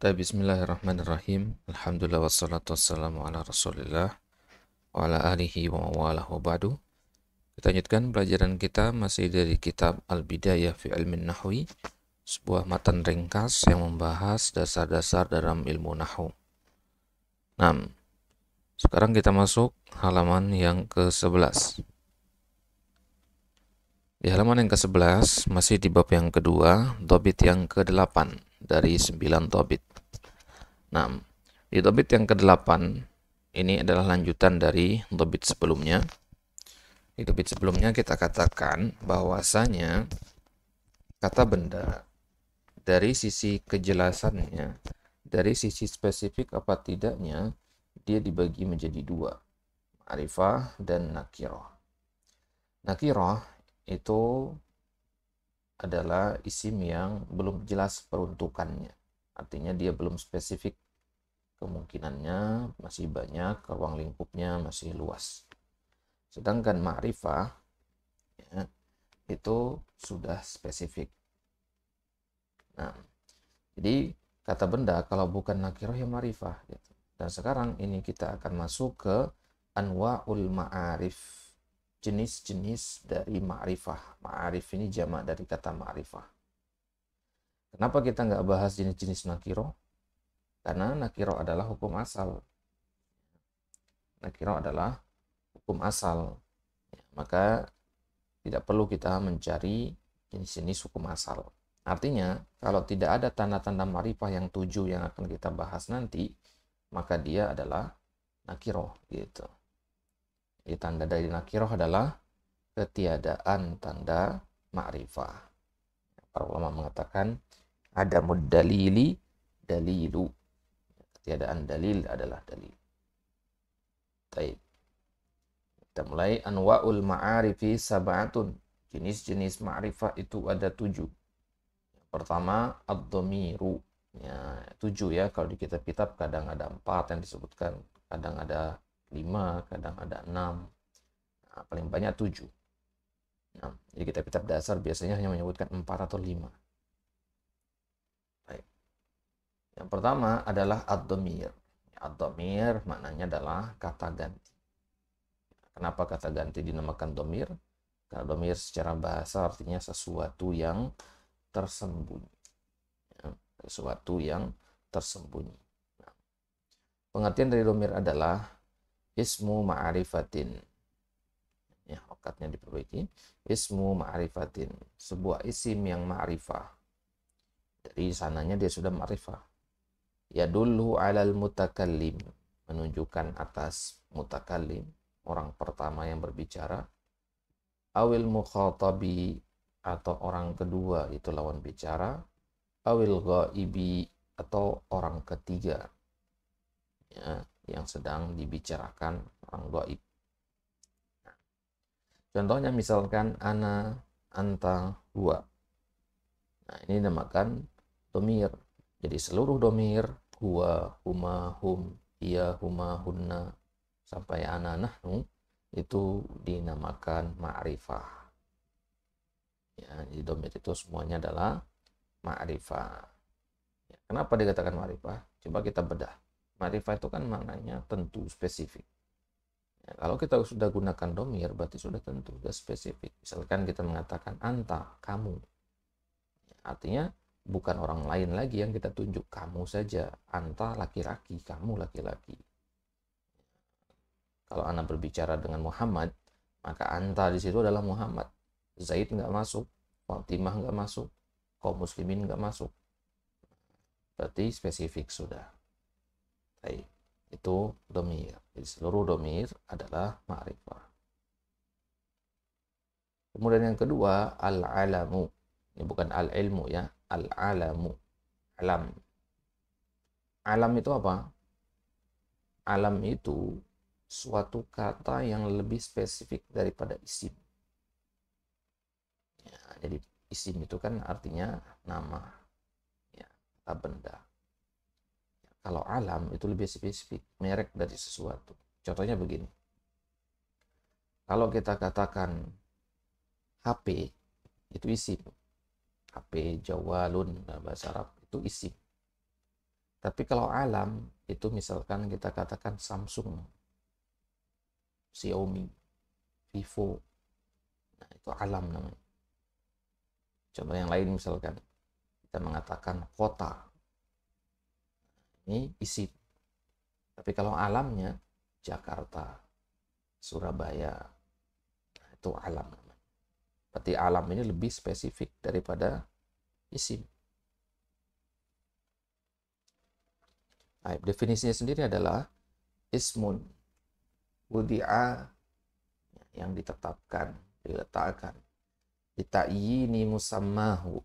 Bismillahirrahmanirrahim. Alhamdulillah wassalatu wassalamu ala Rasulillah wa ala alihi wa mawalah wa ba'du. Kita lanjutkan pelajaran kita masih dari kitab Al-Bidayah fi Ilmin Nahwi, sebuah matan ringkas yang membahas dasar-dasar dalam ilmu nahwu. Nah, sekarang kita masuk halaman yang ke-11. Di halaman yang ke-11 masih di bab yang kedua, dhabit yang ke-8 dari 9 dhabit. Nah, di dhabit yang ke-8 ini adalah lanjutan dari dhabit sebelumnya. Di dhabit sebelumnya kita katakan bahwasanya kata benda dari sisi kejelasannya, dari sisi spesifik apa tidaknya, dia dibagi menjadi dua, ma'rifah dan nakirah. Nakirah itu adalah isim yang belum jelas peruntukannya. Artinya dia belum spesifik, kemungkinannya masih banyak, ruang lingkupnya masih luas. Sedangkan ma'rifah ya, itu sudah spesifik. Nah, jadi kata benda kalau bukan nakirah ya ma'rifah gitu. Dan sekarang ini kita akan masuk ke anwa'ul ma'arif, jenis-jenis dari ma'rifah. Ma'arif ini jamak dari kata ma'rifah. Kenapa kita nggak bahas jenis-jenis nakirah? Karena nakirah adalah hukum asal. Nakirah adalah hukum asal. Ya, maka tidak perlu kita mencari jenis-jenis hukum asal. Artinya, kalau tidak ada tanda-tanda ma'rifah yang 7 yang akan kita bahas nanti, maka dia adalah nakirah gitu. Jadi tanda dari nakirah adalah ketiadaan tanda ma'rifah. Para ulama mengatakan ada dalili dalilu. Ketiadaan dalil adalah dalil. Baik. Kita mulai anwa'ul ma'arifi sab'atun. Jenis-jenis ma'rifah itu ada 7. Yang pertama ad-dhamiru. Ya, 7 ya. Kalau di kitab-kitab kadang ada 4 yang disebutkan, kadang ada 5, kadang ada 6. Nah, paling banyak 7. Nah, jadi kitab-kitab dasar biasanya hanya menyebutkan 4 atau 5. Baik. Yang pertama adalah ad-dhamir. Ad-dhamir maknanya adalah kata ganti. Kenapa kata ganti dinamakan dhamir? Karena dhamir secara bahasa artinya sesuatu yang tersembunyi. Ya, sesuatu yang tersembunyi. Nah, pengertian dari dhamir adalah ismu ma'arifatin. Ya, rokatnya diperbaiki. Ismu ma'arifatin. Sebuah isim yang ma'rifah. Dari sananya dia sudah ma'rifah. Yadullu alal mutakallim. Menunjukkan atas mutakallim, orang pertama yang berbicara. Awil mukhatabi, atau orang kedua itu lawan bicara. Awil ghaibi, atau orang ketiga ya, yang sedang dibicarakan, orang gaib. Contohnya misalkan ana, anta, huwa. Nah, ini dinamakan dhamir. Jadi seluruh dhamir huwa, huma, hum, iya, huma, hunna sampai ana, nahnu itu dinamakan ma'rifah. Ya, jadi dhamir itu semuanya adalah ma'rifah. Ya, kenapa dikatakan ma'rifah? Coba kita bedah. Ma'rifah itu kan maknanya tentu, spesifik. Ya, kalau kita sudah gunakan dhamir berarti sudah tentu, sudah spesifik. Misalkan kita mengatakan anta, kamu. Ya, artinya bukan orang lain lagi yang kita tunjuk, kamu saja. Anta laki-laki, kamu laki-laki. Kalau Anda berbicara dengan Muhammad, maka anta di situ adalah Muhammad. Zaid nggak masuk, Fatimah nggak masuk, kaum muslimin nggak masuk. Berarti spesifik sudah. Baik. Itu dhamir. Jadi seluruh dhamir adalah ma'rifah. Kemudian yang kedua, al-alamu. Ini bukan al-ilmu ya, al-alamu. Alam. Alam itu apa? Alam itu suatu kata yang lebih spesifik daripada isim. Ya, jadi isim itu kan artinya nama, ya, kata benda. Kalau alam itu lebih spesifik, merek dari sesuatu. Contohnya begini. Kalau kita katakan HP, itu isim. HP, jawalun, dalam bahasa Arab, itu isim. Tapi kalau alam itu misalkan kita katakan Samsung, Xiaomi, Vivo, nah itu alam namanya. Contoh yang lain misalkan kita mengatakan kota, ini isim. Tapi kalau alamnya Jakarta, Surabaya, nah itu alam namanya. Berarti alam ini lebih spesifik daripada isim. Nah, definisinya sendiri adalah ismun wudi'a, yang ditetapkan, diletakkan, dita'yini musammahu,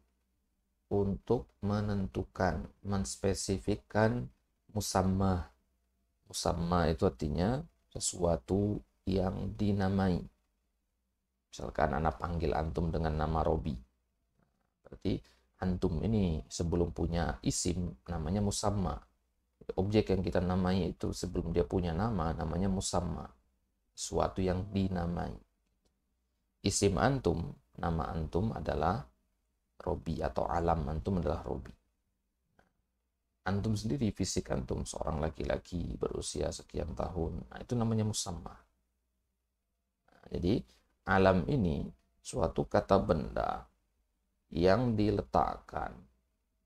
untuk menentukan, menspesifikkan musammah. Musammah itu artinya sesuatu yang dinamai. Misalkan anak panggil antum dengan nama Robi. Berarti antum ini sebelum punya isim namanya musamma. Objek yang kita namai itu sebelum dia punya nama namanya musamma. Sesuatu yang dinamai. Isim antum, nama antum adalah Robi, atau alam antum adalah Robi. Antum sendiri, fisik antum seorang laki-laki berusia sekian tahun, nah itu namanya musamma. Nah, jadi alam ini suatu kata benda yang diletakkan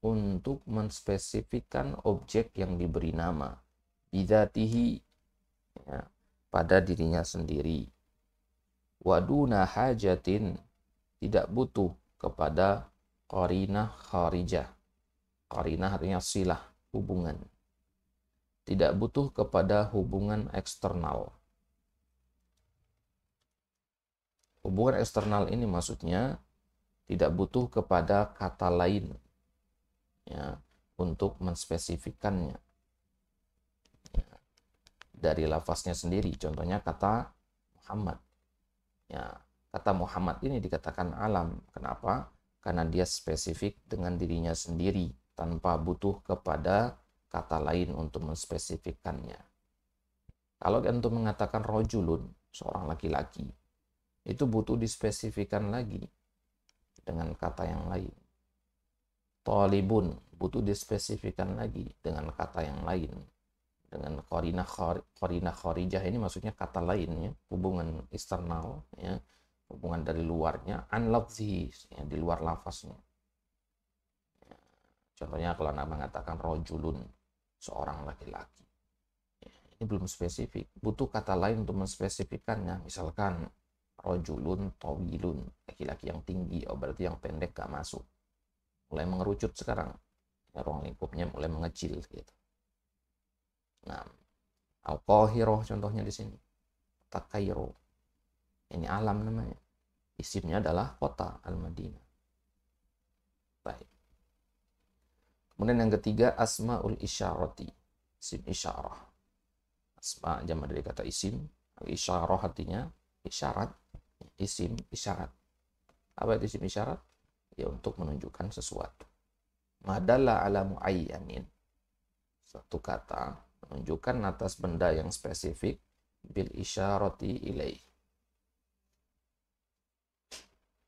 untuk menspesifikkan objek yang diberi nama bidzatihi, ya, pada dirinya sendiri. Waduna hajatin, tidak butuh kepada qarinah kharijah. Qarinah artinya silah, hubungan. Tidak butuh kepada hubungan eksternal. Hubungan eksternal ini maksudnya tidak butuh kepada kata lain, ya, untuk menspesifikkannya, ya, dari lafaznya sendiri. Contohnya kata Muhammad. Ya, kata Muhammad ini dikatakan alam. Kenapa? Karena dia spesifik dengan dirinya sendiri tanpa butuh kepada kata lain untuk menspesifikkannya. Kalau antum mengatakan rojulun, seorang laki-laki, itu butuh dispesifikkan lagi dengan kata yang lain. Talibun, butuh dispesifikkan lagi dengan kata yang lain. Dengan qarinah kharijah ini maksudnya kata lain, ya, hubungan eksternal, ya, hubungan dari luarnya, an lafzi, ya, di luar lafaznya. Ya, contohnya kalau Anda mengatakan rojulun, seorang laki-laki, ya, ini belum spesifik, butuh kata lain untuk menspesifikkannya. Misalkan rojulun tawilun, laki-laki yang tinggi, oh berarti yang pendek gak masuk. Mulai mengerucut sekarang, ya, ruang lingkupnya mulai mengecil gitu. Nah, Al-Qahirah contohnya di sini. Kota Kairo. Ini alam namanya. Isimnya adalah kota Al-Madinah. Baik. Kemudian yang ketiga, asmaul isyarati. Isim isyarah. Asma jamak dari kata isim. Isyarah artinya isyarat. Isim isyarat. Apa itu isim isyarat? Ya, untuk menunjukkan sesuatu. Madalla ala muayyanin. Suatu kata menunjukkan atas benda yang spesifik bil isyarati ilaih,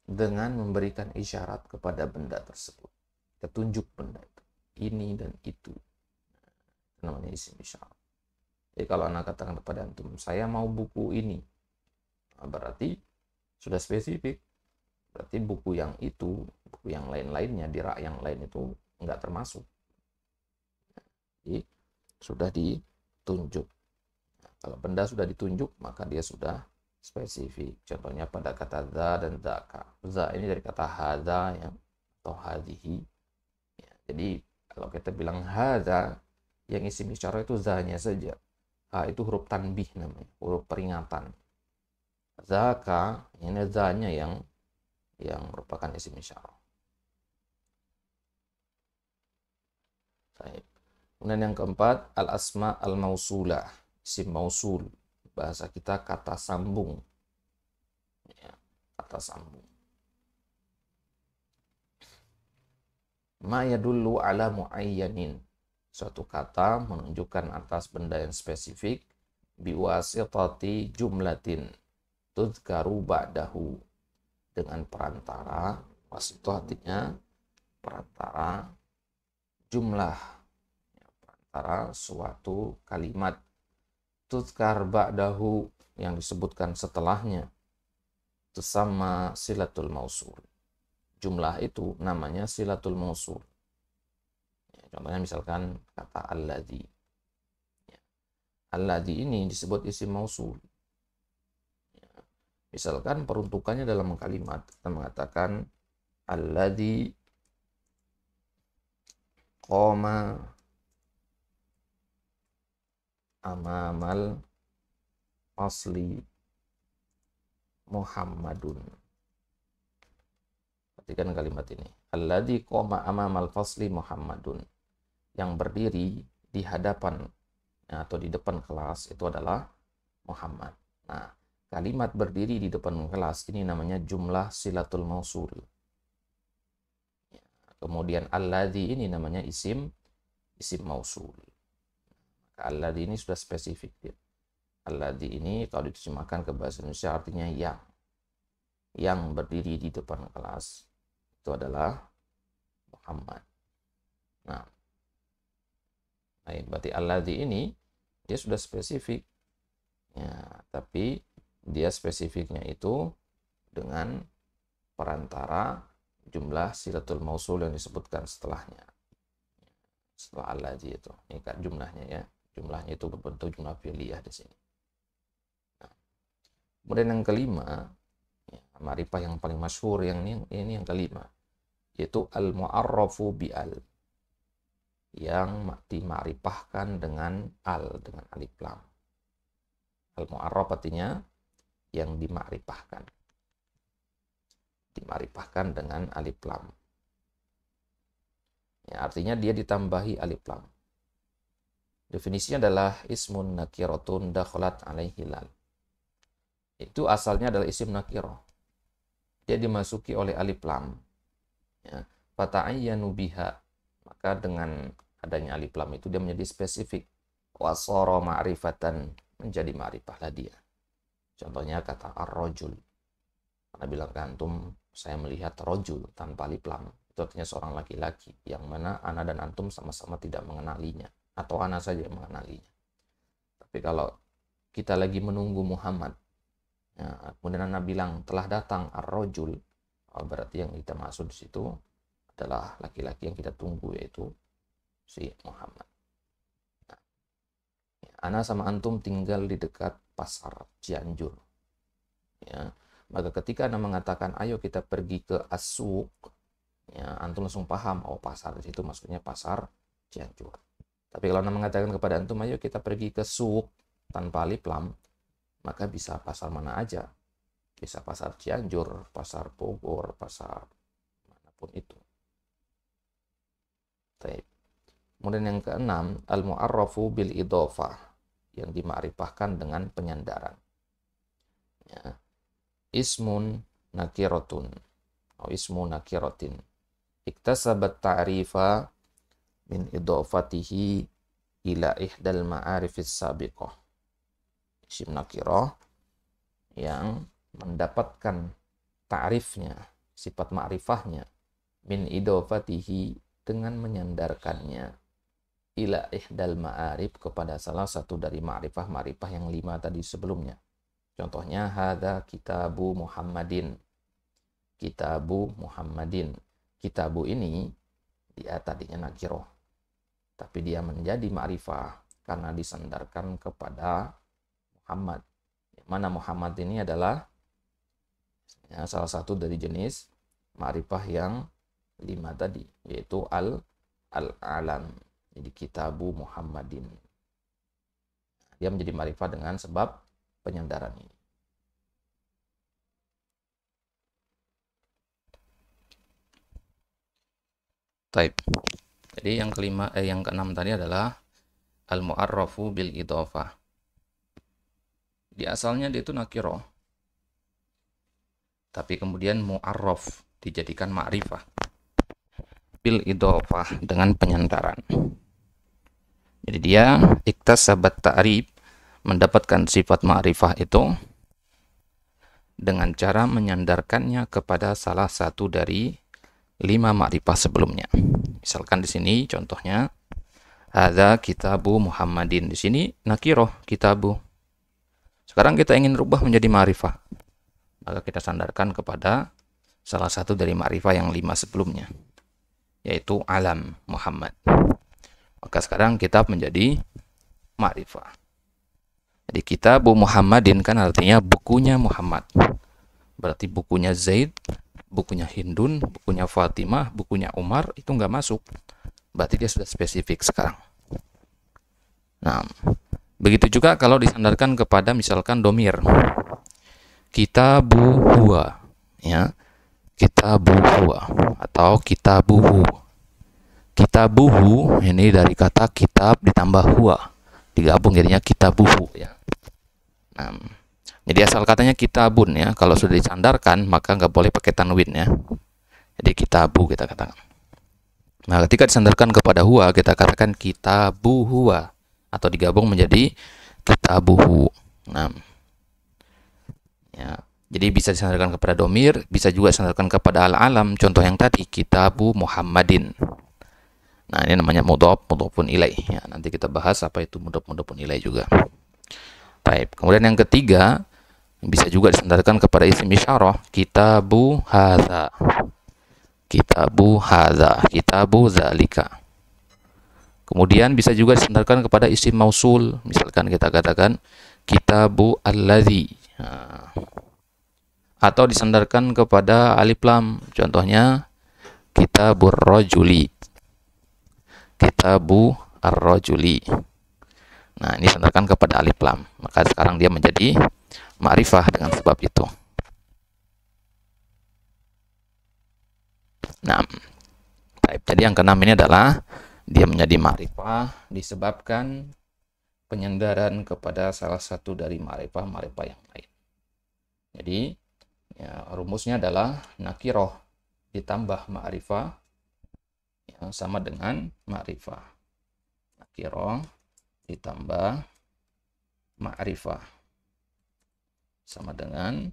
dengan memberikan isyarat kepada benda tersebut. Kita tunjuk benda itu, ini dan itu. Itu namanya isim isyarat. Jadi kalau anak katakan kepada antum, saya mau buku ini, nah, berarti sudah spesifik. Berarti buku yang itu, buku yang lain-lainnya, di rak yang lain itu enggak termasuk. Jadi sudah ditunjuk. Nah, kalau benda sudah ditunjuk, maka dia sudah spesifik. Contohnya pada kata za dan zaka. Za ini dari kata hadza, ya, atau hadhihi. Ya, jadi kalau kita bilang hadza, yang isim isyarah itu za-nya saja. Ha itu huruf tanbih namanya, huruf peringatan. Zaka ini za-nya yang merupakan isim isyarah. Baik. Kemudian yang keempat, al-asma al-mausulah, isim mausul. Bahasa kita kata sambung. Ya, kata sambung. Ma yadullu ala muayyanin. Suatu kata menunjukkan atas benda yang spesifik biwasitati jumlatin tuzkaru ba'dahu, dengan perantara, wasitah artinya perantara, jumlah, ya, antara suatu kalimat. Tuzkar ba'dahu yang disebutkan setelahnya, tusamma silatul mausul. Jumlah itu namanya silatul mausul. Ya, contohnya misalkan kata alladzi. Ya. Alladzi ini disebut isim mausul. Ya. Misalkan peruntukannya dalam kalimat, kita mengatakan alladzi qama amamal asli Muhammadun. Perhatikan kalimat ini. Alladzi qama amamal fasli Muhammadun. Yang berdiri di hadapan atau di depan kelas itu adalah Muhammad. Nah, kalimat berdiri di depan kelas ini namanya jumlah silatul mausul. Kemudian alladzi ini namanya isim mausul. Alladzi ini sudah spesifik ya. Alladzi ini kalau diterjemahkan ke bahasa Indonesia artinya yang berdiri di depan kelas itu adalah Muhammad. Nah, berarti alladzi ini dia sudah spesifik. Ya, tapi dia spesifiknya itu dengan perantara jumlah silatul mausul yang disebutkan setelahnya. Setelah alladzi itu. Ini kan jumlahnya ya. Jumlahnya itu berbentuk jumlah fi'liyah di sini. Nah, kemudian yang kelima, ya, ma'rifah yang paling masyhur yang ini yang kelima, yaitu al-mu'arrafu bi'al. Yang dima'rifahkan dengan dengan alif lam. Al-mu'arraf artinya yang dima'rifahkan. Dima'rifahkan dengan alif lam. Ya, artinya dia ditambahi alif lam. Definisinya adalah ismun nakiratun dakhalat alaihi lal. Itu asalnya adalah isim nakirah. Dia dimasuki oleh alif lam. Ya, fata'ayyanu biha. Maka dengan adanya alif lam itu dia menjadi spesifik. Wasara ma'rifatan, menjadi ma'rifahlah dia. Contohnya kata ar-rajul. Karena bilang ke antum, saya melihat rajul tanpa alif lam. Itu artinya seorang laki-laki yang mana ana dan antum sama-sama tidak mengenalinya. Atau ana saja yang mengenalinya. Tapi kalau kita lagi menunggu Muhammad, ya, kemudian ana bilang telah datang ar-rajul, berarti yang kita maksud di situ adalah laki-laki yang kita tunggu, yaitu si Muhammad. Nah, ya, ana sama antum tinggal di dekat pasar Cianjur. Ya, maka ketika ana mengatakan ayo kita pergi ke as-suq, ya, antum langsung paham, oh pasar di situ maksudnya pasar Cianjur. Tapi kalau Anda mengatakan kepada antum, ayo kita pergi ke suq tanpa alif lam, maka bisa pasar mana aja. Bisa pasar Cianjur, pasar Bogor, pasar manapun itu. Baik. Kemudian yang keenam, al-mu'arrafu bil idhofah, yang dima'rifahkan dengan penyandaran. Ya. Ismun nakiratun, atau ismu nakiratin. Iktasabat ta'rifa min idhofatihi ila ihdal ma'arifis sabiqah. Isim nakirah yang mendapatkan ta'rifnya, sifat ma'rifahnya, min idhofatihi, dengan menyandarkannya, ila ihdal ma'arif, kepada salah satu dari ma'rifah yang 5 tadi sebelumnya. Contohnya hadza kitabu Muhammadin. Kitabu Muhammadin. Kitabu ini dia tadinya nakirah, tapi dia menjadi ma'rifah karena disandarkan kepada Muhammad. Yang mana Muhammad ini adalah ya, salah satu dari jenis ma'rifah yang 5 tadi, yaitu al-alam. Jadi kitabu Muhammadin. Dia menjadi ma'rifah dengan sebab penyandaran ini. Taib. Jadi yang keenam tadi adalah al-mu'arrafu bil idhofah. Di asalnya dia itu nakirah, tapi kemudian mu'arraf, dijadikan ma'rifah bil idhofah, dengan penyandaran. Jadi dia iktasabat ta'rif, mendapatkan sifat ma'rifah itu dengan cara menyandarkannya kepada salah satu dari 5 ma'rifah sebelumnya. Misalkan di sini contohnya Hadza kitabu Muhammadin. Di sini nakiroh kitabu. Sekarang kita ingin rubah menjadi ma'rifah. Maka kita sandarkan kepada salah satu dari ma'rifah yang 5 sebelumnya, yaitu alam Muhammad. Maka sekarang kitab menjadi ma'rifah. Jadi kitabu Muhammadin kan artinya bukunya Muhammad. Berarti bukunya Zaid, bukunya Hindun, bukunya Fatimah, bukunya Umar itu nggak masuk. Berarti dia sudah spesifik sekarang. Nah, begitu juga kalau disandarkan kepada misalkan domir. Kitabu huwa, ya. Kitabu huwa atau kitabuhu. Kitabuhu ini dari kata kitab ditambah huwa, digabung jadinya kitabuhu, ya. Nah, jadi asal katanya kitabun, ya. Kalau sudah disandarkan maka nggak boleh pakai tanwin, ya. Jadi kitabu kita katakan. Nah, ketika disandarkan kepada huwa kita katakan kitabu huwa atau digabung menjadi kitabuhu. Nah, ya. Jadi bisa disandarkan kepada domir, bisa juga disandarkan kepada al-alam. Contoh yang tadi kitabu Muhammadin. Nah, ini namanya mudhof, mudhofun ilaih. Ya, nanti kita bahas apa itu mudhof, mudhofun ilaih juga. Baik. Kemudian yang ketiga, bisa juga disandarkan kepada isim isyarah, kitabu hadza. Kitabu hadza, kitabu dzalika. Kemudian bisa juga disandarkan kepada isim mausul, misalkan kita katakan kitabu alladzi. Nah, atau disandarkan kepada alif lam, contohnya kitabur rajuli. Kitabu ar-rajuli. Nah, ini disandarkan kepada alif lam. Maka sekarang dia menjadi ma'rifah dengan sebab itu. Nah, jadi yang keenam ini adalah dia menjadi ma'rifah disebabkan penyandaran kepada salah satu dari ma'rifah yang lain. Jadi, ya, rumusnya adalah nakiroh ditambah ma'rifah yang sama dengan ma'rifah. Nakiroh ditambah ma'rifah sama dengan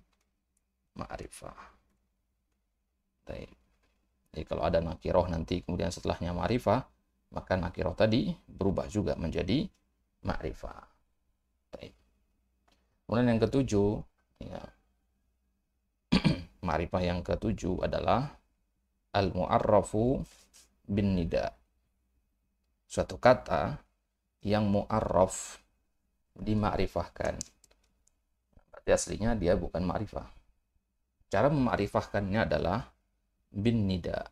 ma'rifah. Jadi kalau ada nakiroh nanti kemudian setelahnya ma'rifah, maka nakiroh tadi berubah juga menjadi ma'rifah. Kemudian yang ketujuh, ya, ma'rifah yang ketujuh adalah al-mu'arrafu bin nida. Suatu kata yang mu'arraf dimakrifahkan. Berarti aslinya dia bukan ma'rifah. Cara memakrifahkannya adalah bin nida.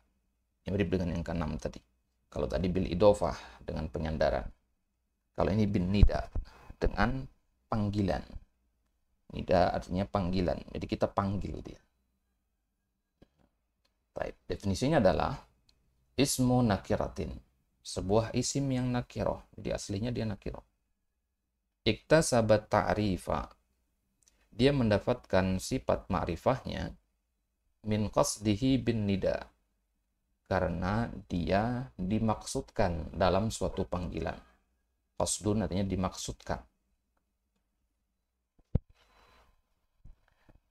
Yang mirip dengan yang keenam tadi. Kalau tadi bil idofah dengan penyandaran. Kalau ini bin nida dengan panggilan. Nida artinya panggilan. Jadi kita panggil dia. Baik, definisinya adalah ismu nakiratin. Sebuah isim yang nakiroh. Jadi aslinya dia nakiroh. Iktasabat ta'rifa. Dia mendapatkan sifat ma'rifahnya min qasdihi bin nida. Karena dia dimaksudkan dalam suatu panggilan. Qasdun artinya dimaksudkan.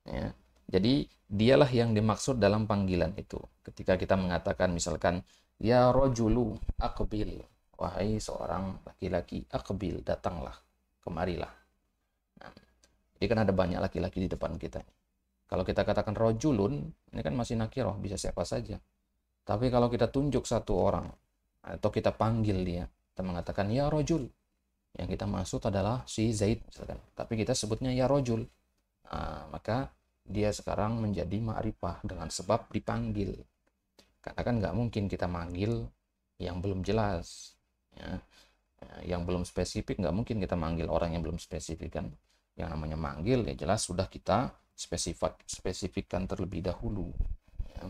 Ya. Jadi dialah yang dimaksud dalam panggilan itu. Ketika kita mengatakan misalkan ya rajulu aqbil, wahai seorang laki-laki, aqbil, datanglah, kemarilah. Nah, jadi kan ada banyak laki-laki di depan kita. Kalau kita katakan rajulun, ini kan masih nakirah, bisa siapa saja. Tapi kalau kita tunjuk satu orang atau kita panggil dia, kita mengatakan ya rajul, yang kita maksud adalah si Zaid misalkan. Tapi kita sebutnya ya rajul. Nah, maka dia sekarang menjadi ma'rifah dengan sebab dipanggil. Karena kan nggak mungkin kita manggil yang belum jelas, ya. Yang belum spesifik, nggak mungkin kita manggil orang yang belum spesifik kan. Yang namanya manggil ya jelas sudah kita spesifikkan terlebih dahulu, ya.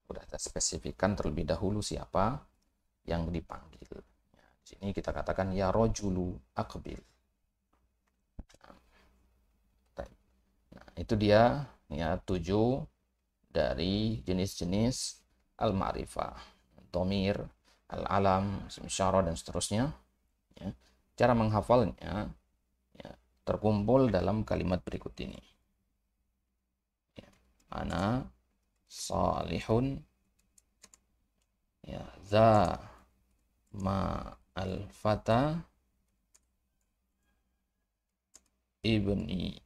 Sudah kita spesifikkan terlebih dahulu siapa yang dipanggil. Ya, di sini kita katakan ya rajulu aqbil. Itu dia ya 7 dari jenis-jenis al-ma'rifah, dhamir, al-alam, isim isyarah dan seterusnya. Ya. Cara menghafalnya ya, terkumpul dalam kalimat berikut ini. Ya. Ana salihun Ya, za ma al-fata ibni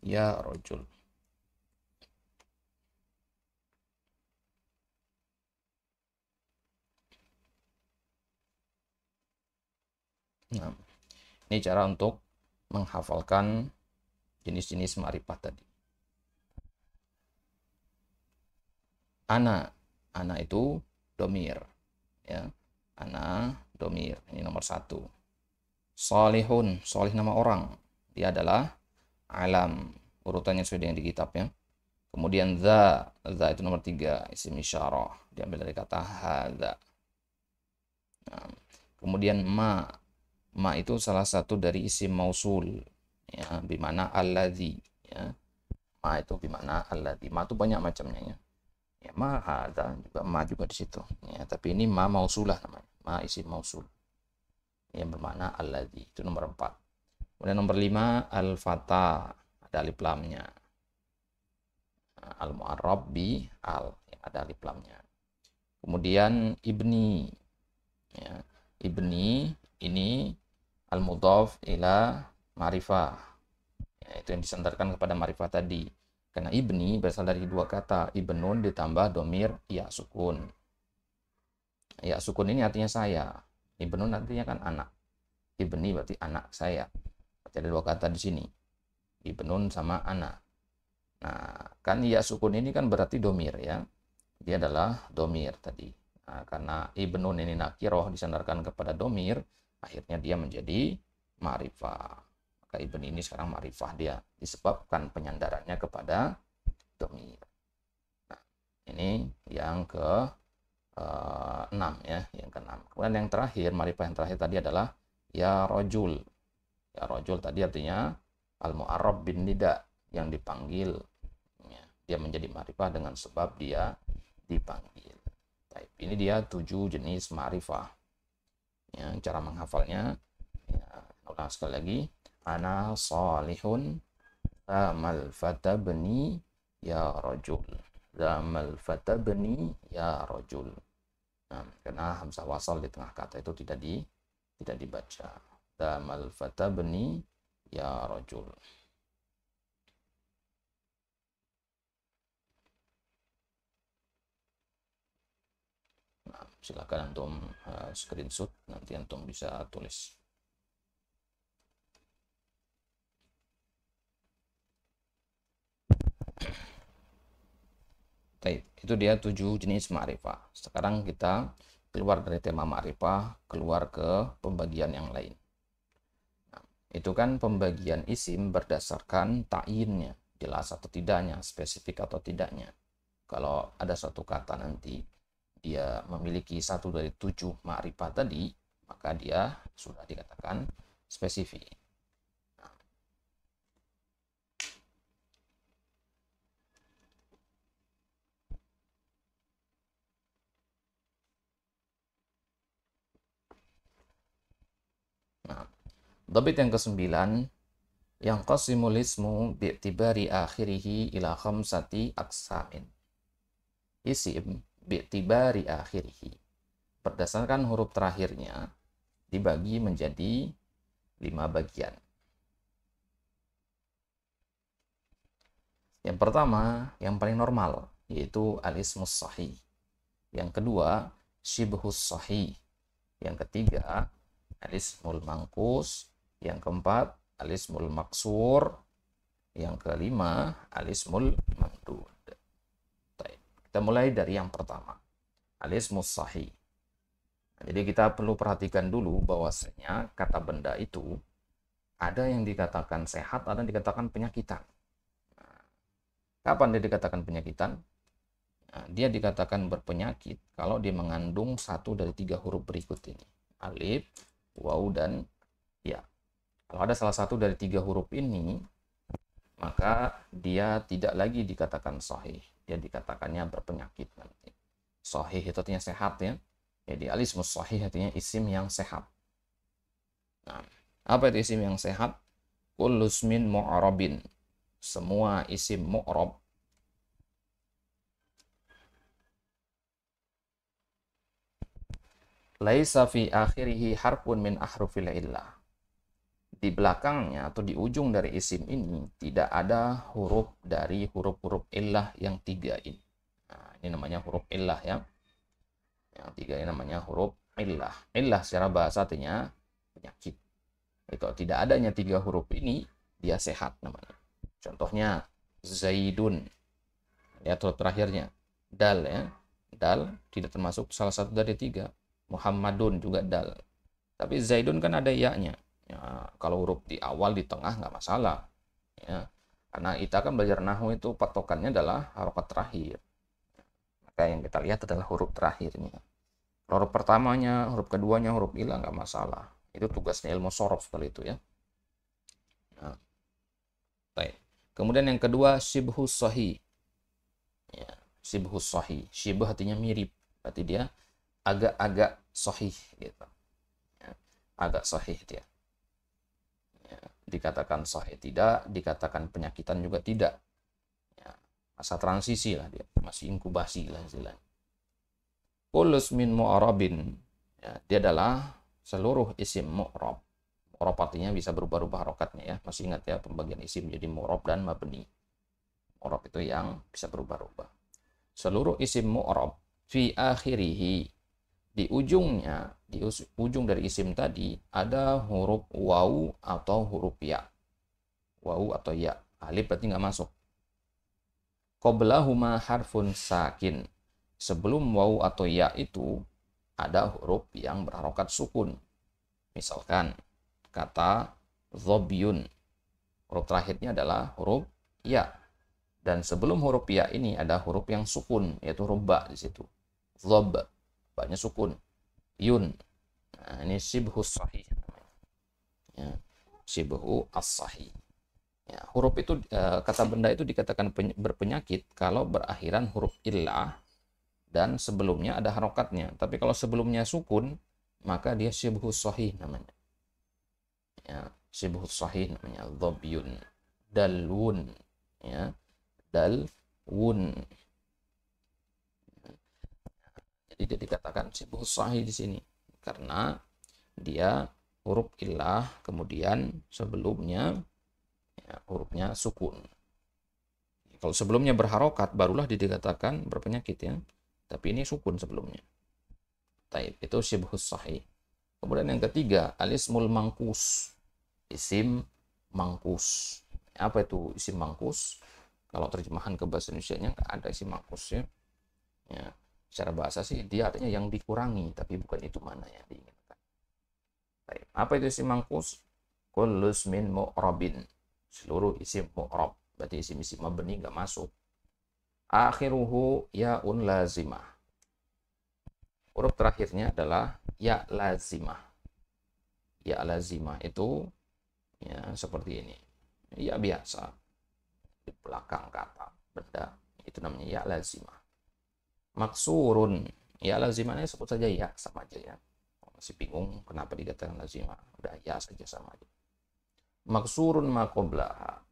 ya rojul. Nah, ini cara untuk menghafalkan jenis-jenis ma'rifat tadi. Ana itu domir, ya. Ana domir, ini nomor satu. Solihun, solih nama orang, dia adalah alam, urutannya sesuai dengan di kitab ya. Kemudian za itu nomor tiga, isim isyarah, diambil dari kata hadza. Nah, kemudian ma itu salah satu dari isim mausul, ya, bimana alladzi, ya. Ma itu bimana alladzi. Ma itu banyak macamnya ya. Ya, ma hadza juga ma juga di situ. Ya, tapi ini ma mausulah namanya. Ma isim mausul. Yang bermakna alladzi. Itu nomor 4. Kemudian nomor 5 al-fata, ada alif lamnya. Al-mu'arrab bi al, yang ada alif lamnya. Kemudian ibni, ya. Ibni ini al-mudhaf ila ma'rifah, ya, itu yang disandarkan kepada ma'rifah tadi. Karena ibni berasal dari dua kata, ibnun ditambah domir ya sukun. Ya sukun ini artinya saya, ibnun artinya kan anak, ibni berarti anak saya. Berarti ada dua kata di sini, ibnun sama anak. Nah, kan ya sukun ini kan berarti domir ya, dia adalah domir tadi. Nah, karena ibnun ini nakiroh disandarkan kepada domir, akhirnya dia menjadi ma'rifah. Maka ibn ini sekarang ma'rifah dia, disebabkan penyandarannya kepada domir. Nah, ini yang ke 6 ya, yang ke-6. Kemudian yang terakhir, ma'rifah yang terakhir tadi adalah ya rojul. Ya rojul tadi artinya al-mu'arrab bin nida, yang dipanggil. Ya, dia menjadi ma'rifah dengan sebab dia dipanggil. Baik, ini dia 7 jenis ma'rifah. Ya, cara menghafalnya, ya, ulang sekali lagi. Ana salihun zamal fatabni ya rajul. Zamal fatabni ya rajul. Nah, karena hamzah wasal di tengah kata itu tidak dibaca. Zamal fatabni ya rajul. Nah, silakan antum screenshot, nanti antum bisa tulis. Itu dia 7 jenis ma'rifah. Sekarang kita keluar dari tema ma'rifah, keluar ke pembagian yang lain. Nah, itu kan pembagian isim berdasarkan ta'yinnya, jelas atau tidaknya, spesifik atau tidaknya. Kalau ada suatu kata nanti dia memiliki satu dari 7 ma'rifah tadi, maka dia sudah dikatakan spesifik. Nah, dhabit yang ke-9, yang qasimul ismu bi'tibari akhirihi ila khamsati aksamin. Isim bi'tibari akhirihi, berdasarkan huruf terakhirnya, dibagi menjadi 5 bagian. Yang pertama, yang paling normal, yaitu al-ismus sahih. Yang kedua, syibhus sahih. Yang ketiga, al-ismul mangkus. Yang keempat, al-ismul maksur. Yang kelima, al-ismul mamdud. Kita mulai dari yang pertama, al-ismus sahih. Jadi kita perlu perhatikan dulu bahwasanya kata benda itu ada yang dikatakan sehat, ada yang dikatakan penyakitan. Kapan dia dikatakan penyakitan? Nah, dia dikatakan berpenyakit kalau dia mengandung satu dari 3 huruf berikut ini. Alif, waw, dan ya. Kalau ada salah satu dari 3 huruf ini, maka dia tidak lagi dikatakan sahih. Dia dikatakannya berpenyakit nanti. Sahih itu artinya sehat ya. Jadi al-ismus sahih artinya isim yang sehat. Nah, apa itu isim yang sehat? Kullu ismin mu'rabin. Semua isim mu'rab Laisa fi akhirihi harfun min ahrufil illah. Di belakangnya atau di ujung dari isim ini tidak ada huruf dari huruf-huruf illah yang tiga ini. Nah, ini namanya huruf illah ya. Yang tiga ini namanya huruf illah. Illah secara bahasa artinya penyakit. Itu tidak adanya tiga huruf ini, dia sehat namanya. Contohnya Zaidun. Lihat huruf terakhirnya. Dal ya. Dal tidak termasuk salah satu dari tiga. Muhammadun juga dal. Tapi Zaidun kan ada ya-nya. Ya, kalau huruf di awal, di tengah nggak masalah. Ya. Karena kita kan belajar nahwu itu patokannya adalah harokat terakhir. Maka yang kita lihat adalah huruf terakhirnya. Huruf pertamanya, huruf keduanya, huruf ilah nggak masalah. Itu tugasnya ilmu sorof kali itu ya. Nah, baik. Kemudian yang kedua, syibhus sahih. Ya, syibhus sahih. Syibh artinya mirip. Berarti dia agak-agak sahih gitu. Ya, agak sahih dia. Dikatakan sahih tidak, dikatakan penyakitan juga tidak. Ya, masa transisi lah dia, masih inkubasi lah istilahnya. Kulus min mu'arabin, ya, dia adalah seluruh isim mu'rab. Mu'rab artinya bisa berubah-ubah harokatnya ya, masih ingat ya pembagian isim jadi mu'rab dan mabni. Mu'rab itu yang bisa berubah-ubah. Seluruh isim mu'rab fi akhirihi, di ujungnya, di ujung dari isim tadi ada huruf waw atau huruf ya. Waw atau ya. Alif berarti nggak masuk. Qoblahuma harfun sakin. Sebelum waw atau ya itu ada huruf yang berharokat sukun. Misalkan kata dhobyun. Huruf terakhirnya adalah huruf ya. Dan sebelum huruf ya ini ada huruf yang sukun, yaitu huruf ba di situ. Dhob. Ba-nya sukun. Yun. Nah, ini syibhus sahih. Ya, syibhu as-sahih. Ya, huruf itu, kata benda itu dikatakan berpenyakit kalau berakhiran huruf illah dan sebelumnya ada harokatnya. Tapi kalau sebelumnya sukun, maka dia syibhus sahih namanya. Ya, syibhus sahih namanya. Dhobyun. Dalwun. Ya, dalwun. Jadi dia dikatakan syibhus sahih di sini karena dia huruf illah kemudian sebelumnya ya, hurufnya sukun. Kalau sebelumnya berharokat barulah dikatakan berpenyakit ya. Tapi ini sukun sebelumnya. Taib itu syibhus sahih. Kemudian yang ketiga, alismul mangkus. Isim mangkus. Apa itu isim mangkus? Kalau terjemahan ke bahasa Indonesianya nggak ada isim mangkus ya. Ya. Secara bahasa sih dia artinya yang dikurangi, tapi bukan itu mana yang diinginkan. Baik. Apa itu isim mangkus? Kullus min mu'rabin. Seluruh isim mu'rab. Berarti isim-isim mabni nggak masuk. Akhiruhu ya'un lazimah. Huruf terakhirnya adalah ya lazimah. Ya lazimah itu ya seperti ini. Ya biasa. Di belakang kata benda itu namanya ya lazimah. Maksurun, ya lazimahnya sebut saja ya, sama aja ya. Masih bingung kenapa dikatakan lazimah, udah ya saja sama aja. Maksurun ma qablaha.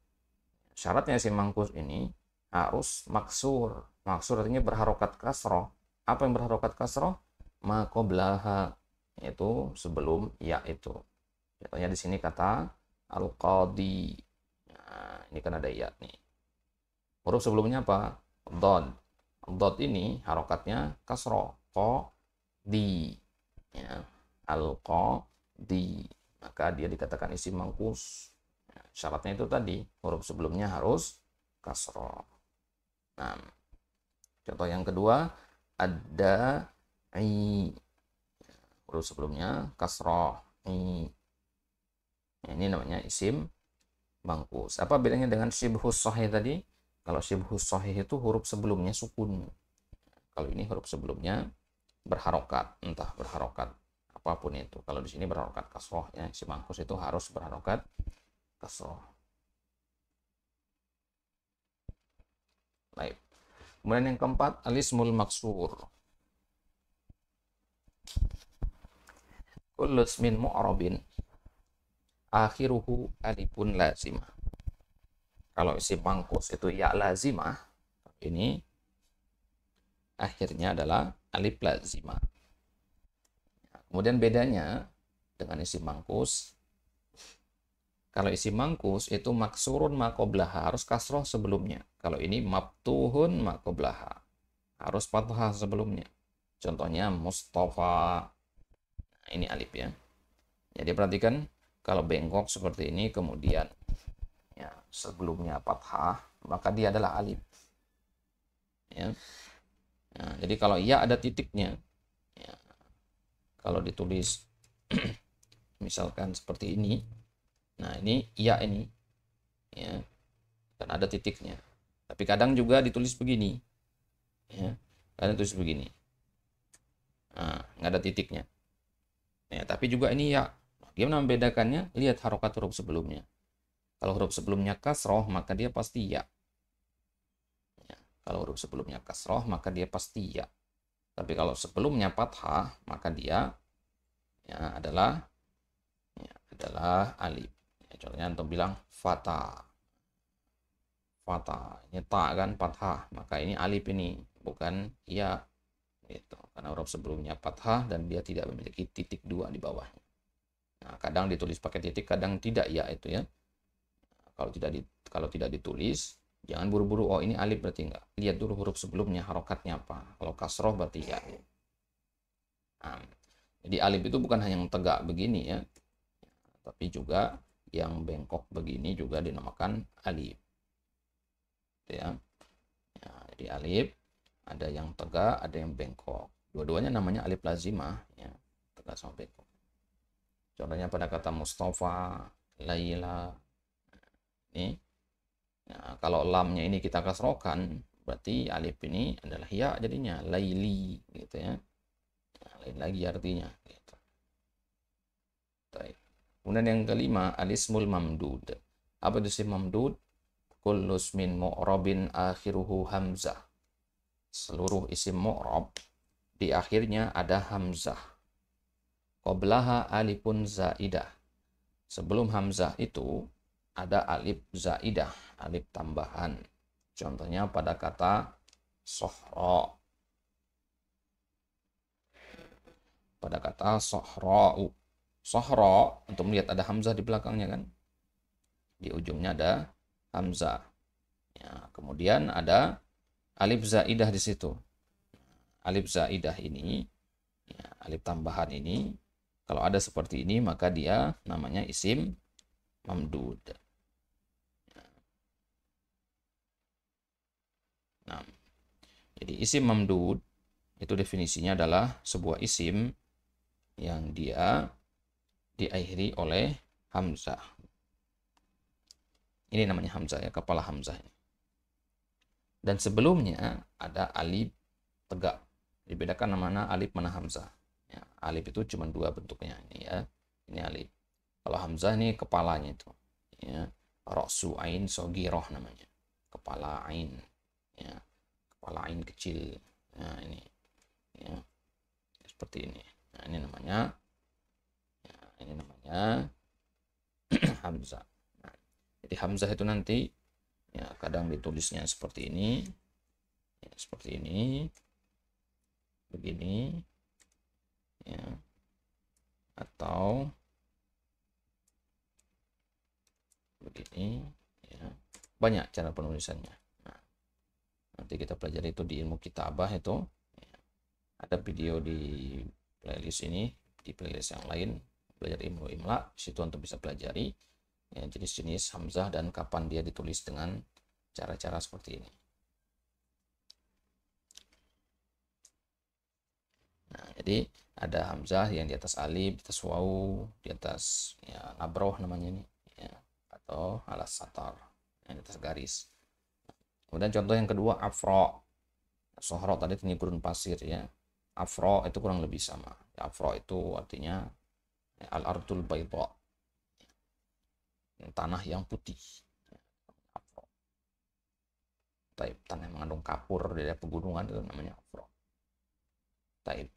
Syaratnya si mangkus ini harus maksur. Maksur artinya berharokat kasroh. Apa yang berharokat kasroh? Ma qablaha, yaitu sebelum ya itu. Contohnya di sini kata al-qadi. Nah, ini kan ada ya nih. Huruf sebelumnya apa? Dod. Dot ini harokatnya kasroh, ko di ya, al ko di, maka dia dikatakan isim mangkus ya, syaratnya itu tadi huruf sebelumnya harus kasroh. Nah, contoh yang kedua ada i, huruf sebelumnya kasroh i, ya, ini namanya isim mangkus. Apa bedanya dengan syibhus sahih tadi? Kalau syibhus sahih itu huruf sebelumnya sukun. Kalau ini huruf sebelumnya berharokat, entah berharokat apapun itu. Kalau di sini berharokat kasroh ya, si mangkus itu harus berharokat kasroh. Baik. Kemudian yang keempat, alismul maksur. Kullu ismin mu'rabin akhiruhu alifun lazimah. Kalau isim mangkus itu ya lazimah, ini akhirnya adalah alif lazimah. Kemudian bedanya dengan isim mangkus, kalau isim mangkus itu maksurun ma qablaha, harus kasroh sebelumnya. Kalau ini maftuhun ma qablaha, harus fathah sebelumnya. Contohnya Mustafa, nah, ini alif ya. Jadi perhatikan, kalau bengkok seperti ini kemudian ya sebelumnya fathah, maka dia adalah alif. Ya. Nah, jadi kalau ya ada titiknya, ya, kalau ditulis misalkan seperti ini, nah ini ya ini, ya, dan ada titiknya. Tapi kadang juga ditulis begini, ya, kadang ditulis begini, nah, nggak ada titiknya. Ya, tapi juga ini ya. Gimana membedakannya? Lihat harokat huruf sebelumnya. Kalau huruf sebelumnya kasroh, maka dia pasti ya. Ya, kalau huruf sebelumnya kasroh, maka dia pasti ya. Tapi kalau sebelumnya fathah, maka dia ya adalah alif. Ya, contohnya antum bilang fata. Fata, ini ta kan fathah, maka ini alif ini, bukan ya. Gitu. Karena huruf sebelumnya fathah dan dia tidak memiliki titik dua di bawahnya. Nah, kadang ditulis pakai titik, kadang tidak ya itu ya. Kalau tidak ditulis, jangan buru-buru, oh ini alif berarti enggak. Lihat dulu huruf sebelumnya, harokatnya apa. Kalau kasroh berarti ya. Nah, jadi alif itu bukan hanya yang tegak begini ya, tapi juga yang bengkok begini juga dinamakan alif. Ya. Ya, jadi alif ada yang tegak, ada yang bengkok. Dua-duanya namanya alif lazimah, ya, tegak sama bengkok. Contohnya pada kata Mustafa, Laila. Ini, nah, kalau lamnya ini kita kasrokan, berarti alif ini adalah ya jadinya Laili, gitu ya. Nah, lain lagi artinya. Gitu. Kemudian yang kelima, alismul mamdud. Apa itu isim mamdud? Kullu ismin mu'rabin akhiruhu hamzah. Seluruh isim mu'rab di akhirnya ada hamzah. Qablaha alifun zaidah. Sebelum hamzah itu ada alif zaidah, alif tambahan. Contohnya pada kata sohro. Pada kata sohra'u. Sohro, untuk melihat ada hamzah di belakangnya kan. Di ujungnya ada hamzah. Ya, kemudian ada alif zaidah di situ. Alif zaidah ini, ya, alif tambahan ini, kalau ada seperti ini maka dia namanya isim mamdud. Nah, jadi isim mamdud itu definisinya adalah sebuah isim yang dia diakhiri oleh hamzah. Ini namanya hamzah ya, kepala hamzah ini. Dan sebelumnya ada alif tegak. Dibedakan mana alif mana hamzah. Ya, alif itu cuma dua bentuknya ini ya. Ini alif. Kalau hamzah ini kepalanya itu. Ya, ra'su ain sogiroh namanya. Kepala ain. Ya, kepala ain kecil. Nah ini. Ya, seperti ini. Nah ini namanya. Ya, ini namanya hamzah. Nah, jadi hamzah itu nanti ya kadang ditulisnya seperti ini. Ya, seperti ini. Begini. Ya. Atau begini ya. Banyak cara penulisannya. Nah, nanti kita pelajari itu di ilmu kitabah itu ya. Ada video di playlist ini, di playlist yang lain belajar ilmu imla, situ untuk bisa pelajari ya, jenis-jenis hamzah dan kapan dia ditulis dengan cara-cara seperti ini. Nah, jadi ada hamzah yang di atas alif, di atas wawu, di atas ya nabroh namanya ini ya, atau alas satar yang di atas garis. Kemudian contoh yang kedua afro. Sohro tadi ini gurun pasir ya. Afro itu kurang lebih sama. Ya, afro itu artinya ya, al-ardul bayda. Tanah yang putih. Afro. Tanah yang mengandung kapur dari pegunungan itu namanya afro.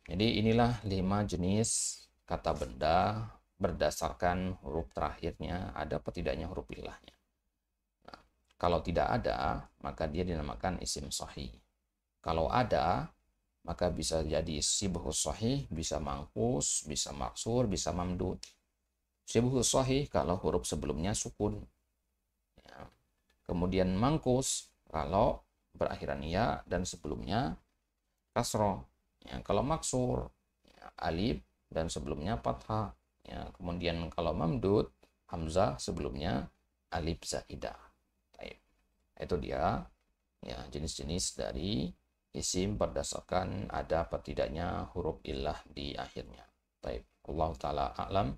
Jadi inilah 5 jenis kata benda berdasarkan huruf terakhirnya ada apa tidaknya huruf ilahnya. Nah, kalau tidak ada, maka dia dinamakan isim sahih. Kalau ada, maka bisa jadi sibhu sahih, bisa mangkus, bisa maksur, bisa mamdud. Sibhu sahih kalau huruf sebelumnya sukun. Ya. Kemudian mangkus kalau berakhiran ya dan sebelumnya kasroh. Ya, kalau maksur ya, alif dan sebelumnya fathah. Ya, kemudian kalau mamdud hamzah sebelumnya alif zaidah. Baik. Itu dia ya jenis-jenis dari isim berdasarkan ada atau tidaknya huruf illah di akhirnya. Baik, Allah taala a'lam.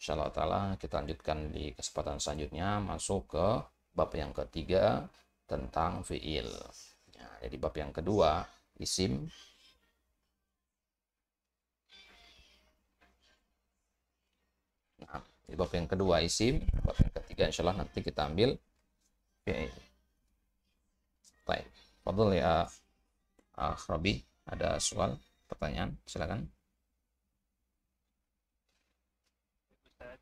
Insyaallah taala kita lanjutkan di kesempatan selanjutnya masuk ke bab yang ketiga tentang fiil. Ya, jadi bab yang kedua isim. Nah, di bab yang kedua isim, bab yang ketiga insyaallah nanti kita ambil fiil. Baik, fadhil ya Robi, ada soal, pertanyaan, silakan. Ustaz,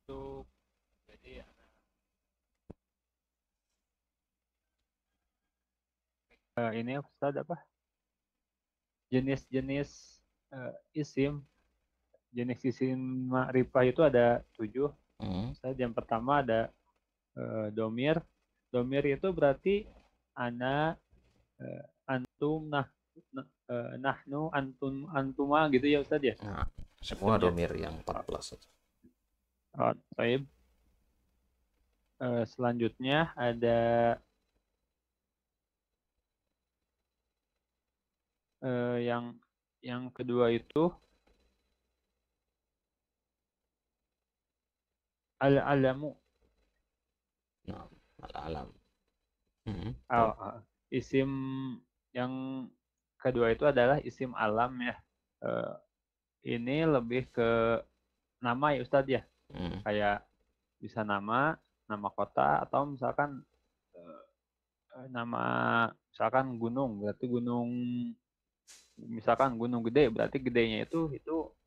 untuk jadi ini Ustaz apa jenis-jenis isim jenis isim ma'rifah itu ada 7 Hmm. Ustaz. Yang pertama ada domir. Domir itu berarti ana, antum, nahnu, antum, antuma gitu ya Ustaz ya. Nah, semua Maksudnya domir yang 14 saja. baik. Selanjutnya ada yang kedua itu al-alamu. Nah, alam. Hmm. Oh, isim yang kedua itu adalah isim alam ya. Eh, ini lebih ke nama ya Ustadz ya. Hmm. Kayak bisa nama kota atau misalkan nama misalkan gunung, berarti gunung, misalkan gunung gede, berarti gedenya itu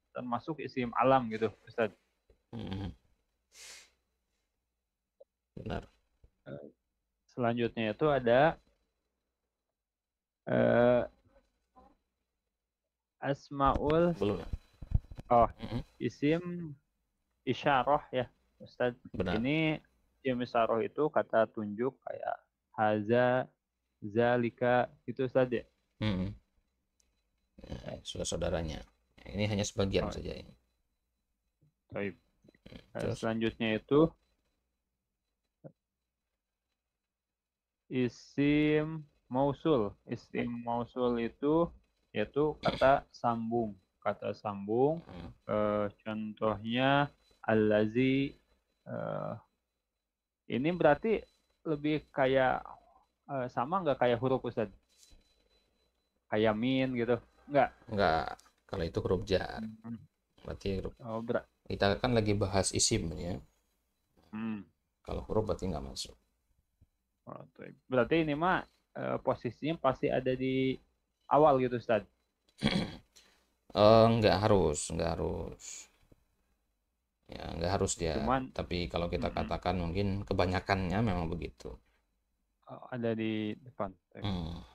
termasuk isim alam gitu Ustadz. Hmm. Benar. Eh, Selanjutnya itu ada eh, asmaul, Belum ya? oh, Hmm. isim isyarah ya Ustadz. Benar. Ini isim isyarah itu kata tunjuk kayak haza, zalika itu Ustadz ya. Hmm. Nah, sudah saudaranya. Ini hanya sebagian Oh, saja ini. baik. Terus? Selanjutnya itu isim mausul. Isim mausul itu yaitu kata sambung. Kata sambung, Hmm. contohnya allazi. eh, ini berarti lebih kayak sama nggak kayak huruf Ustadz? Kayak min gitu? Nggak. Enggak, kalau itu huruf jar. Hmm. Berarti Oh, kita kan lagi bahas isim ya. hmm. Kalau huruf berarti nggak masuk. Oh, berarti ini mah posisinya pasti ada di awal gitu Ustaz. Nggak harus, nggak harus. Ya, nggak harus dia. Cuman Tapi kalau kita mm-mm, katakan mungkin kebanyakannya memang begitu. ada di depan. Hmm.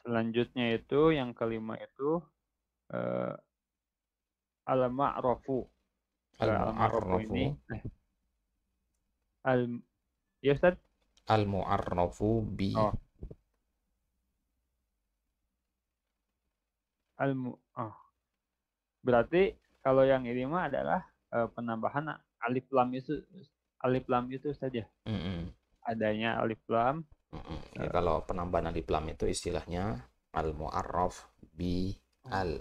Selanjutnya itu yang kelima itu eh, al-ma'rofu. Al-ma'rofu ini Al-mu'arrafu. al ya Ustaz? Al-mu'arrafu bi. Oh, al oh. Berarti kalau yang ini mah adalah penambahan alif lam itu saja. Mm-mm. Adanya alif lam. Mm-mm. Ya, eh, kalau penambahan alif lam itu istilahnya al-mu'arraf bi oh, al.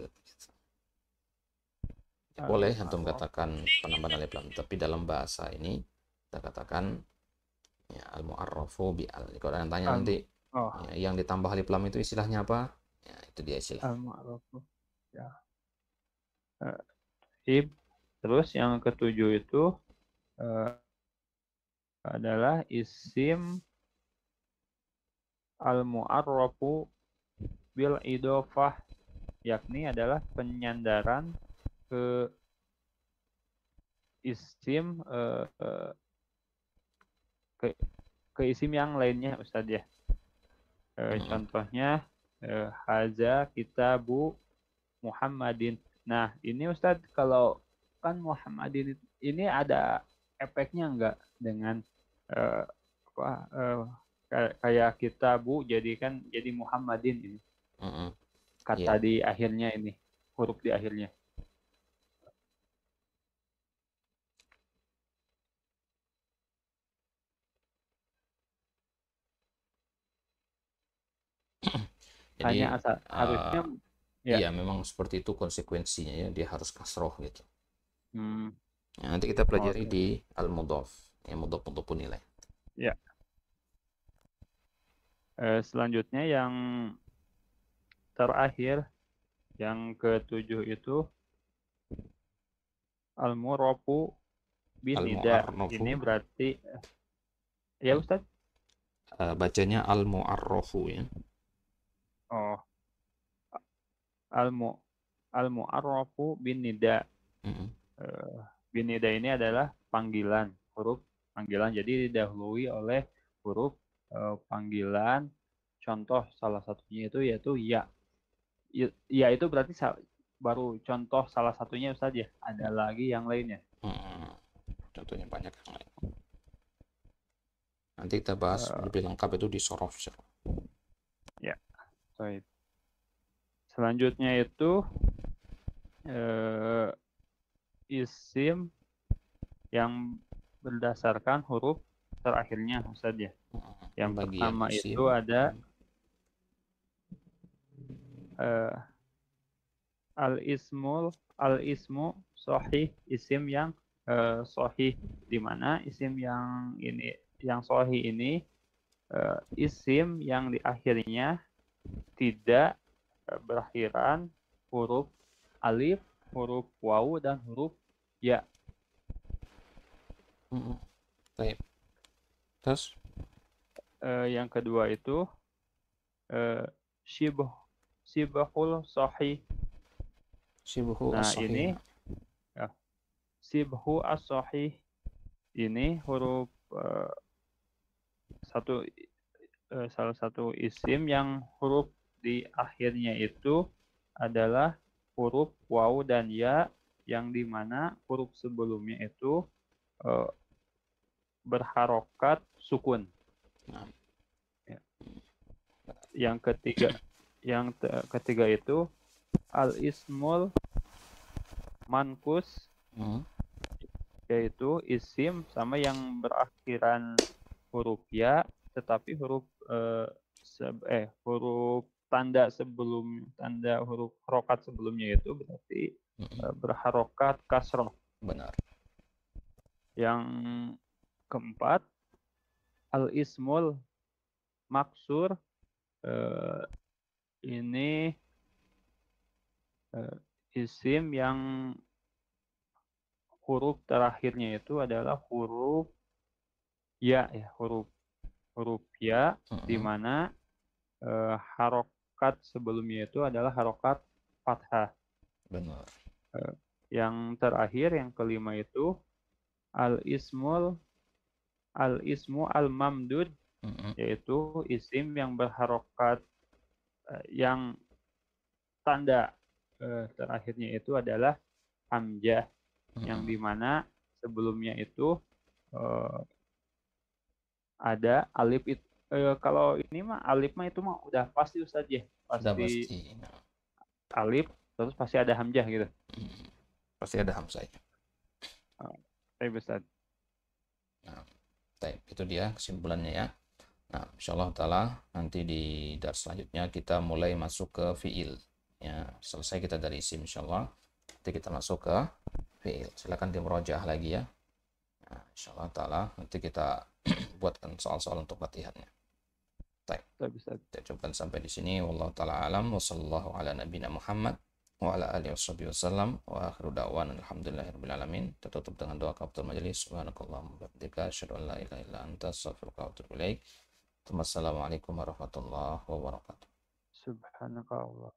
Ya, boleh antum al-ma'rof. katakan penambahan alif lam, tapi dalam bahasa ini kita katakan ya, al-mu'arrafu bi al. Kalau ada yang tanya Al nanti oh, ya, yang ditambah alif lam itu istilahnya apa? Ya, itu dia istilahnya. al-ma'rofu. Ya. Ib. Terus yang ketujuh itu eh, adalah isim al-mu'arrafu bil idofah, yakni adalah penyandaran ke isim ke, ke isim yang lainnya Ustadz ya. Mm-mm. Contohnya, haza kitabu Muhammadin. Nah, ini Ustadz, kalau kan Muhammadin ini ada efeknya enggak dengan eh, apa kayak kita Bu jadi kan jadi Muhammadin ini kata Iya. di akhirnya ini, huruf di akhirnya. Hanya Jadi asal harusnya ya. iya memang seperti itu konsekuensinya ya, dia harus kasroh gitu. Hmm, Nah, nanti kita pelajari oke. di al-mudhaf, yang mudhaf untuk nilai. Ya. Selanjutnya yang terakhir, yang ketujuh itu al-murafu bin nida. Al-mu'arrafu, Ini berarti ya Ustadz. bacanya al-mu'arrafu ya. Oh, al-mu al-mu'arrafu bin nida. Mm-mm. Eh, bin nida ini adalah panggilan, huruf panggilan. Jadi didahului oleh huruf panggilan. Contoh salah satunya itu yaitu ya. Ya itu berarti baru contoh salah satunya saja. Ada lagi yang lainnya. Mm-mm. Contohnya banyak yang lain. Nanti kita bahas Eh, lebih lengkap itu di sorof. ya, baik. Selanjutnya itu eh, isim yang berdasarkan huruf terakhirnya saja. Yang Pembagian pertama isim. itu ada eh, al-ismu sahih, isim yang sahih, di mana isim yang ini yang sahih ini isim yang di akhirnya tidak berakhiran huruf alif, huruf waw dan huruf ya. Baik. Terus Yang kedua itu eh, shibh shibhul sahih. sibhu Nah, as-sahih. ini ya, shibhu as-sahih ini huruf satu salah satu isim yang huruf di akhirnya itu adalah huruf waw dan ya, yang dimana huruf sebelumnya itu eh, berharokat sukun. Nah, Ya. Yang ketiga, ketiga itu al-ismul mankus, yaitu isim sama yang berakhiran huruf ya, tetapi huruf tanda huruf harokat sebelumnya itu berarti berharokat kasroh. benar. Yang keempat, al-ismul maksur, eh, ini isim yang huruf terakhirnya itu adalah huruf ya, huruf huruf ya, di mana harokat sebelumnya itu adalah harokat fathah. Benar. Yang terakhir, yang kelima itu al-ismul al-ismu al-mamdud, yaitu isim yang berharokat yang tanda terakhirnya itu adalah hamzah, yang dimana sebelumnya itu ada alif itu. Kalau ini mah alif mah itu mah udah pasti Ustaz ya, Sudah pasti pasti. Nah, alif terus pasti ada hamzah gitu. pasti ada hamzahnya. Baik Ustaz. Nah, itu dia kesimpulannya ya. Nah, insyaallah taala nanti di dars selanjutnya kita mulai masuk ke fiil. Ya, selesai kita dari isim insyaallah. Nanti kita masuk ke fiil. Silakan dimurojah lagi ya. Nah, insyaallah taala nanti kita buatkan soal-soal untuk latihannya. Baik. Baik Ustaz. Kita cukupkan sampai di sini. Wallahu taala alam wa sallallahu ala nabiyina Muhammad wa ala alihi wasallam wa akhiru da'wan alhamdulillahirabbil alamin. Tertutup dengan doa kafatul majelis. Subhanakallahumma wa bihamdika asyhadu an la ilaha illa anta astaghfiruka wa atubu ilaik. Wassalamualaikum warahmatullahi wabarakatuh. Subhanallah.